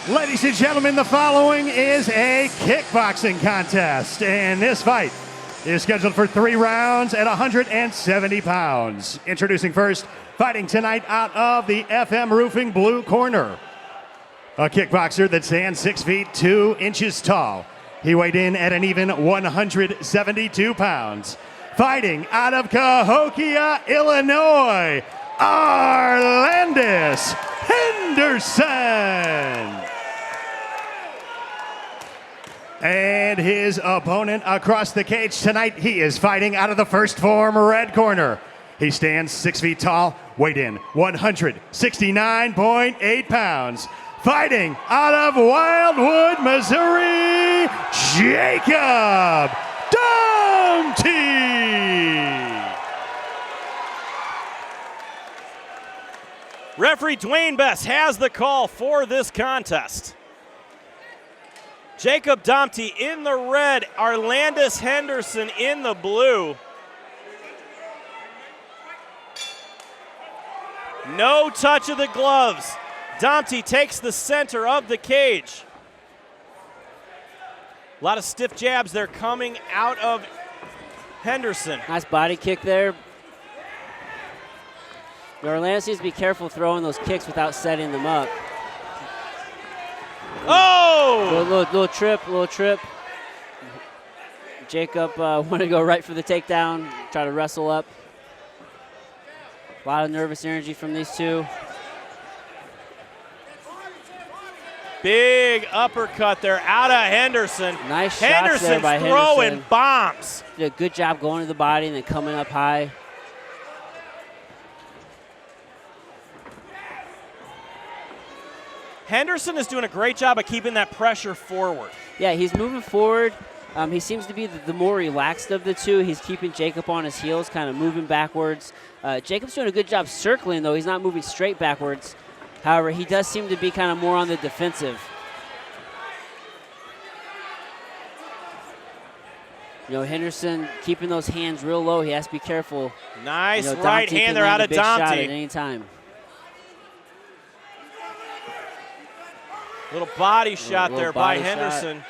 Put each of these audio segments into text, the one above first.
Ladies and gentlemen, the following is a kickboxing contest, and this fight is scheduled for 3 rounds at 170 pounds. Introducing first, fighting tonight out of the FM Roofing blue corner, a kickboxer that stands 6 feet 2 inches tall. He weighed in at an even 172 pounds. Fighting out of Cahokia, Illinois, Arlandis Henderson. And his opponent across the cage tonight, he is fighting out of the first form red corner. He stands 6 feet tall, weighed in 169.8 pounds. Fighting out of Wildwood, Missouri, Jacob Damti. Referee Dwayne Best has the call for this contest. Jacob Damti in the red, Arlandis Henderson in the blue. No touch of the gloves. Damti takes the center of the cage. A lot of stiff jabs there coming out of Henderson. Nice body kick there. Arlandis needs to be careful throwing those kicks without setting them up. Oh! Little trip. Jacob wanted to go right for the takedown, try to wrestle up. A lot of nervous energy from these two. Big uppercut there out of Henderson. Nice shots there by Henderson. Throwing bombs. Did a good job going to the body and then coming up high. Henderson is doing a great job of keeping that pressure forward. Yeah, he's moving forward. He seems to be the more relaxed of the two. He's keeping Jacob on his heels, kind of moving backwards. Jacob's doing a good job circling, though. He's not moving straight backwards. However, he does seem to be kind of more on the defensive. Henderson keeping those hands real low. He has to be careful. Nice right hand there out of Damti. At any time. Little body shot there by Henderson.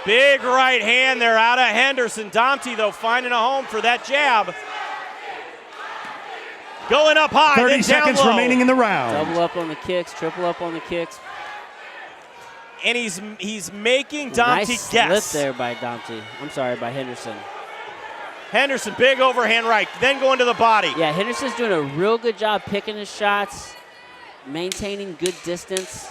Big right hand there out of Henderson. Damti, though, finding a home for that jab. Going up high, 30 seconds remaining in the round. Double up on the kicks, triple up on the kicks. And he's making Damti nice guess. Slip there by Damti. I'm sorry, by Henderson. Henderson, big overhand right, then going to the body. Yeah, Henderson's doing a real good job picking his shots, maintaining good distance.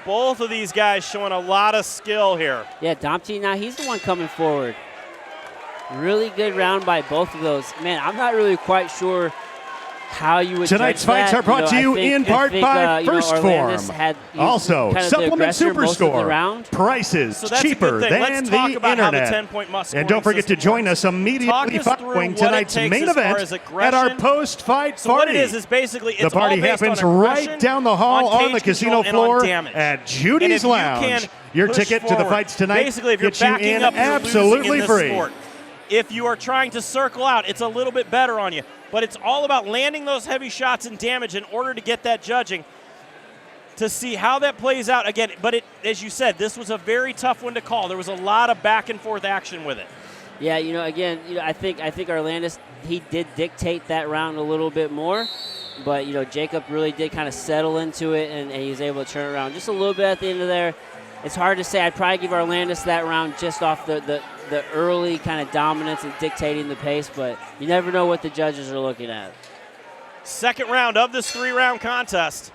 Both of these guys showing a lot of skill here. Yeah, Damti, now he's the one coming forward. Really good round by both of those. Man, I'm not really quite sure how you would Tonight's judge fights that. are brought to you in part by First Form. Also, Supplement Superstore. Prices cheaper than the internet. And don't forget to join us immediately following tonight's main event at our post-fight party. So what it is basically the party happens right down the hall on the casino floor at Judy's Lounge. Your ticket to the fights tonight gets you in absolutely free. If you are trying to circle out, it's a little bit better on you. But it's all about landing those heavy shots and damage in order to get that judging to see how that plays out. Again, but as you said, this was a very tough one to call. There was a lot of back and forth action with it. Yeah, I think Arlandis, he did dictate that round a little bit more. But, Jacob really did kind of settle into it, and he was able to turn it around just a little bit at the end of there. It's hard to say. I'd probably give Arlandis that round just off the early kind of dominance and dictating the pace, but you never know what the judges are looking at. Second round of this 3-round contest.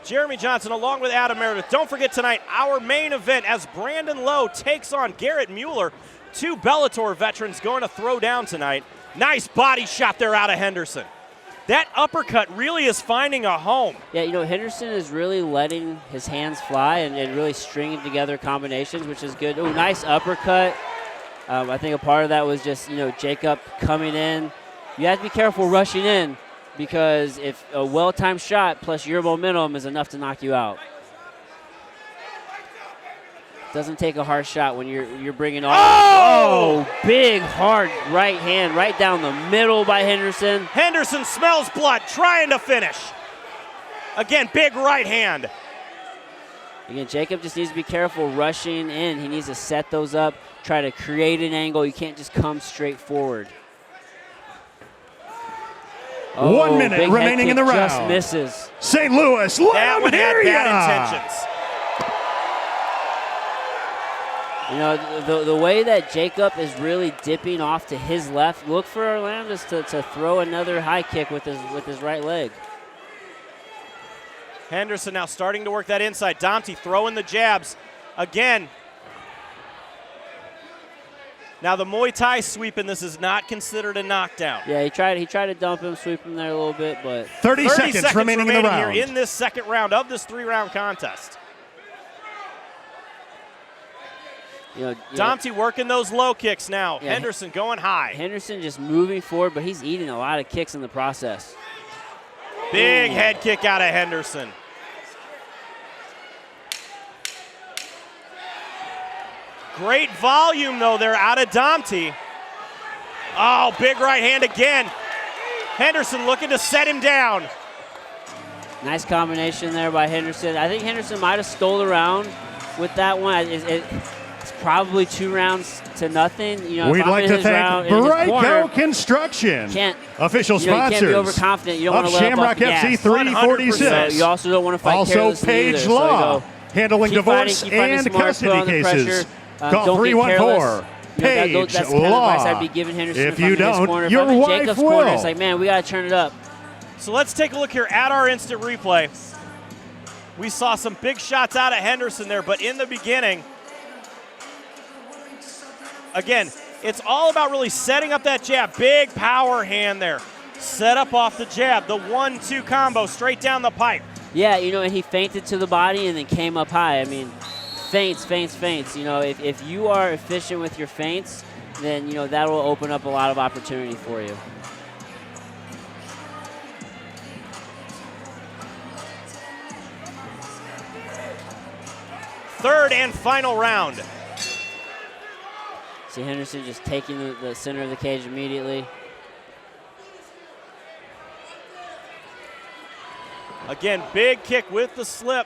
Jeremy Johnson along with Adam Meredith. Don't forget tonight, our main event as Brandon Lowe takes on Garrett Mueller. 2 Bellator veterans going to throw down tonight. Nice body shot there out of Henderson. That uppercut really is finding a home. Yeah, Henderson is really letting his hands fly and really stringing together combinations, which is good. Oh, nice uppercut. I think a part of that was just, Jacob coming in. You have to be careful rushing in because if a well-timed shot plus your momentum is enough to knock you out. Doesn't take a hard shot when you're bringing all. Oh, big hard right hand right down the middle by Henderson. Henderson smells blood, trying to finish. Again, big right hand. Again, Jacob just needs to be careful rushing in. He needs to set those up, try to create an angle. You can't just come straight forward. 1 minute remaining in the round. Just misses. St. Louis, let That him one hear had bad ya. intentions. You know, the way that Jacob is really dipping off to his left, look for Arlandis to throw another high kick with his right leg. Henderson now starting to work that inside. Damti throwing the jabs again. Now the Muay Thai sweep in this is not considered a knockdown. Yeah, he tried to dump him, sweep him there a little bit, but 30 seconds remaining in the round. Here in this second round of this 3-round contest. Damti working those low kicks now. Yeah, Henderson going high. Henderson just moving forward, but he's eating a lot of kicks in the process. Big head kick out of Henderson. Great volume, though, there out of Damti. Oh, big right hand again. Henderson looking to set him down. Nice combination there by Henderson. I think Henderson might have stole the round with that one. It's probably 2 rounds to nothing. You know, we'd like to thank Brico Construction, official you can't be sponsors overconfident. You don't of want to Shamrock FC 346. You also don't want to fight also carelessly Page either. Law, So handling divorce and custody cases. Call 314 Page Law. I'd be giving Henderson if you don't, corner. your if wife Jacob's will. Corner, it's like, man, we got to turn it up. So let's take a look here at our instant replay. We saw some big shots out of Henderson there, but in the beginning, again, it's all about really setting up that jab. Big power hand there. Set up off the jab. The 1-2 combo straight down the pipe. Yeah, you know, and he feinted to the body and then came up high. I mean, feints. You know, if you are efficient with your feints, then, you know, that will open up a lot of opportunity for you. Third and final round. See Henderson just taking the center of the cage immediately. Again, big kick with the slip.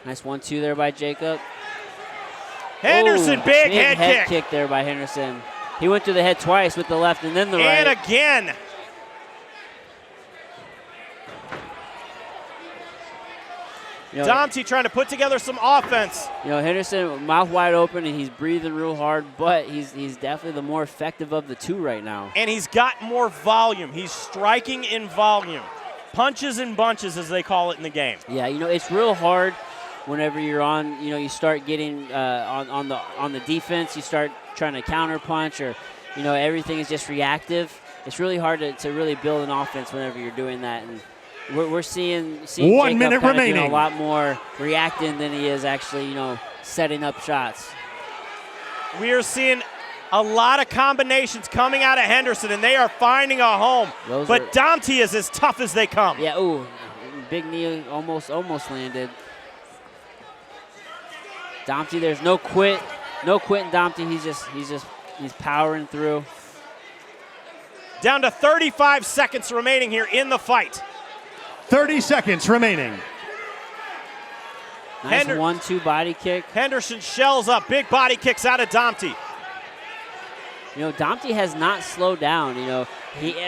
Nice 1-2 there by Jacob. Henderson, big head kick there by Henderson. He went to the head twice with the left and then the right. And again. You know, Damti trying to put together some offense. You know, Henderson, mouth wide open, and he's breathing real hard, but he's definitely the more effective of the two right now. And he's got more volume. He's striking in volume. Punches and bunches, as they call it in the game. Yeah, you know, it's real hard whenever you're on, you know, you start getting on the defense, you start trying to counter punch, or, you know, everything is just reactive. It's really hard to really build an offense whenever you're doing that. And we're seeing 1 minute remaining. Doing a lot more reacting than he is actually, you know, setting up shots. We are seeing a lot of combinations coming out of Henderson, and they are finding a home. But Damti is as tough as they come. Yeah, ooh, big knee almost landed. Damti, there's no quit in Damti. He's powering through. Down to 35 seconds remaining here in the fight. 30 seconds remaining. Nice 1-2 body kick. Henderson shells up. Big body kicks out of Damti. You know, Damti has not slowed down. You know,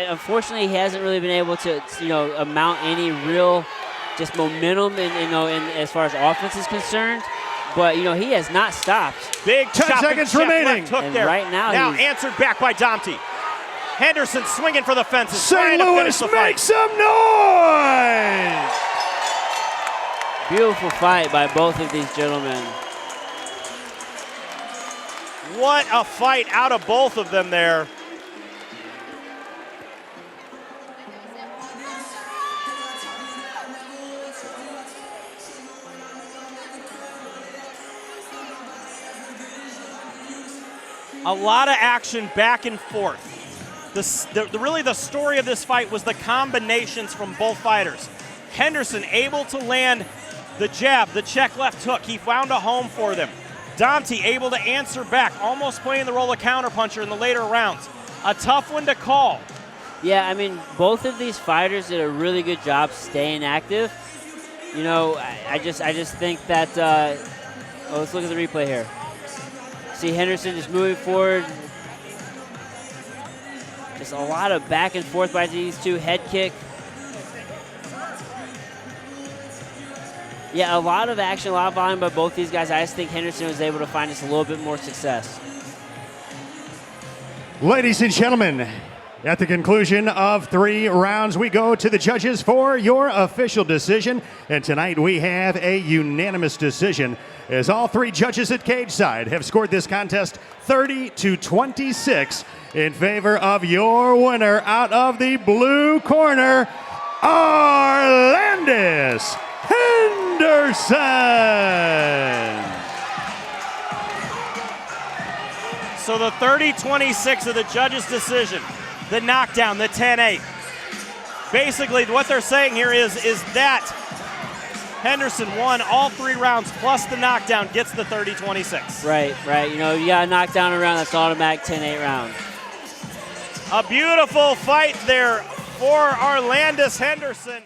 unfortunately he hasn't really been able to, you know, amount any real just momentum in as far as offense is concerned. But, you know, he has not stopped. Big 10 seconds remaining. Left hook and there. Right now answered back by Damti. Henderson swinging for the fences. St. Louis, make some noise! Beautiful fight by both of these gentlemen. What a fight out of both of them there. A lot of action back and forth. Really the story of this fight was the combinations from both fighters. Henderson able to land the jab, the check left hook. He found a home for them. Damti able to answer back, almost playing the role of counterpuncher in the later rounds. A tough one to call. Yeah, I mean, both of these fighters did a really good job staying active. You know, I just think that. Let's look at the replay here. See Henderson just moving forward. Just a lot of back and forth by these two. Head kick. Yeah, a lot of action, a lot of volume by both these guys. I just think Henderson was able to find just a little bit more success. Ladies and gentlemen, at the conclusion of 3 rounds, we go to the judges for your official decision. And tonight we have a unanimous decision as all 3 judges at cage side have scored this contest 30-26 in favor of your winner out of the blue corner, Arlandis Henderson. So the 30-26 of the judges' decision, the knockdown, the 10-8. Basically, what they're saying here is that Henderson won all 3 rounds plus the knockdown, gets the 30-26. Right. You know, you got a knockdown a round, that's automatic 10-8 round. A beautiful fight there for Arlandis Henderson.